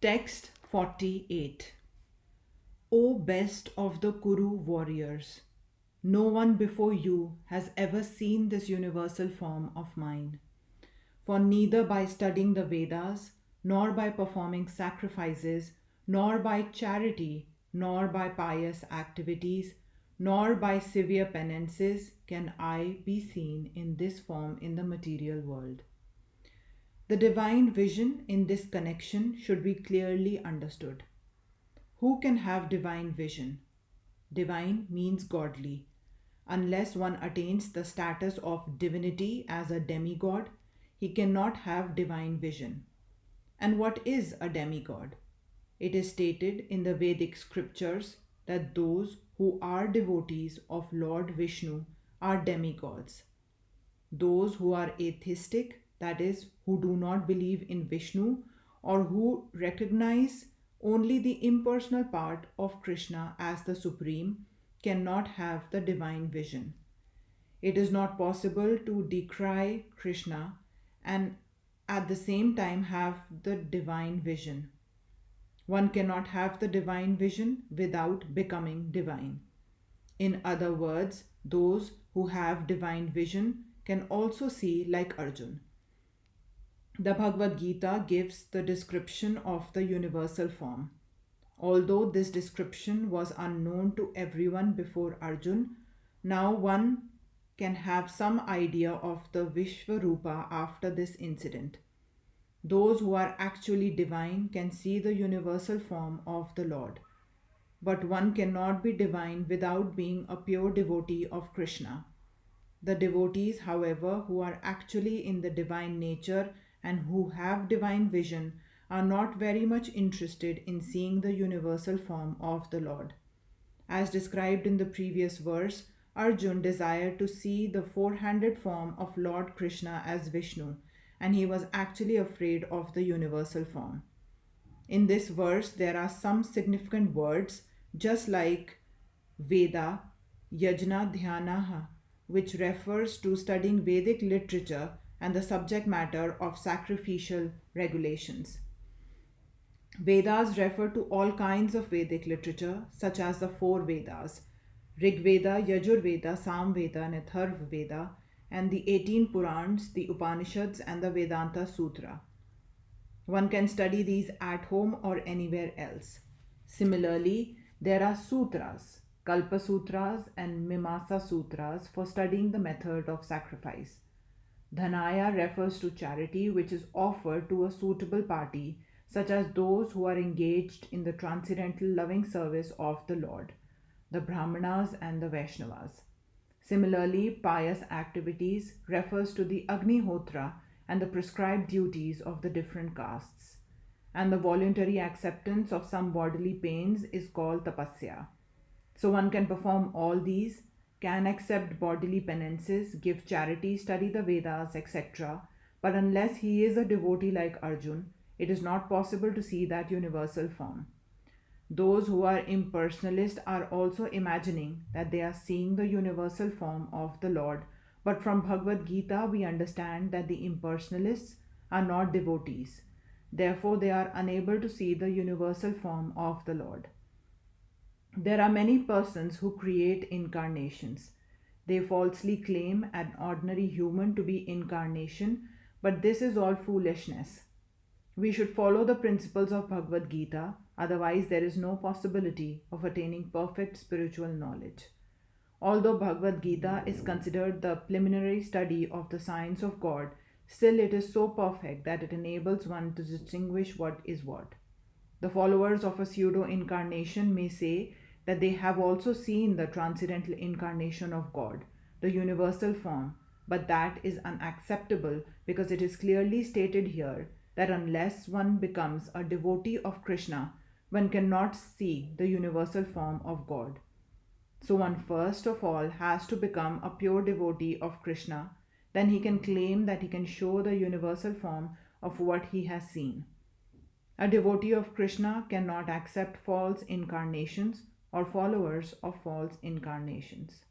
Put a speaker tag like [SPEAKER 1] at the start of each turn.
[SPEAKER 1] Text 48. O best of the Kuru warriors, no one before you has ever seen this universal form of mine. For neither by studying the Vedas, nor by performing sacrifices, nor by charity, nor by pious activities, nor by severe penances can I be seen in this form in the material world. The divine vision in this connection should be clearly understood. Who can have divine vision? Divine means godly. Unless one attains the status of divinity as a demigod, he cannot have divine vision. And what is a demigod? It is stated in the Vedic scriptures that those who are devotees of Lord Vishnu are demigods. Those who are atheistic, that is, who do not believe in Vishnu or who recognize only the impersonal part of Krishna as the Supreme, cannot have the divine vision. It is not possible to decry Krishna and at the same time have the divine vision. One cannot have the divine vision without becoming divine. In other words, those who have divine vision can also see like Arjun. The Bhagavad-Gita gives the description of the universal form. Although this description was unknown to everyone before Arjun, now one can have some idea of the Vishvarupa after this incident. Those who are actually divine can see the universal form of the Lord. But one cannot be divine without being a pure devotee of Krishna. The devotees, however, who are actually in the divine nature and who have divine vision are not very much interested in seeing the universal form of the Lord. As described in the previous verse, Arjun desired to see the four-handed form of Lord Krishna as Vishnu, and he was actually afraid of the universal form. In this verse, there are some significant words, just like Veda, Yajna Dhyanaha, which refers to studying Vedic literature and the subject matter of sacrificial regulations. Vedas refer to all kinds of Vedic literature, such as the four Vedas, Rig Veda, Yajur Veda, Sam Veda, and Atharva Veda, and the 18 Purans, the Upanishads, and the Vedanta Sutra. One can study these at home or anywhere else. Similarly, there are sutras, Kalpa Sutras and Mimasa Sutras for studying the method of sacrifice. Dhanaya refers to charity which is offered to a suitable party, such as those who are engaged in the transcendental loving service of the Lord, the Brahmanas and the Vaishnavas. Similarly, pious activities refers to the Agnihotra and the prescribed duties of the different castes. And the voluntary acceptance of some bodily pains is called tapasya. So one can perform all these, can accept bodily penances, give charity, study the Vedas, etc. But unless he is a devotee like Arjun, it is not possible to see that universal form. Those who are impersonalist are also imagining that they are seeing the universal form of the Lord, but from Bhagavad Gita we understand that the impersonalists are not devotees. Therefore, they are unable to see the universal form of the Lord. There are many persons who create incarnations. They falsely claim an ordinary human to be incarnation, but this is all foolishness. We should follow the principles of Bhagavad Gita, otherwise there is no possibility of attaining perfect spiritual knowledge. Although Bhagavad Gita is considered the preliminary study of the science of God, still it is so perfect that it enables one to distinguish what is what. The followers of a pseudo-incarnation may say that they have also seen the transcendental incarnation of God, the universal form, but that is unacceptable because it is clearly stated here that unless one becomes a devotee of Krishna, one cannot see the universal form of God. So one first of all has to become a pure devotee of Krishna, then he can claim that he can show the universal form of what he has seen. A devotee of Krishna cannot accept false incarnations or followers of false incarnations.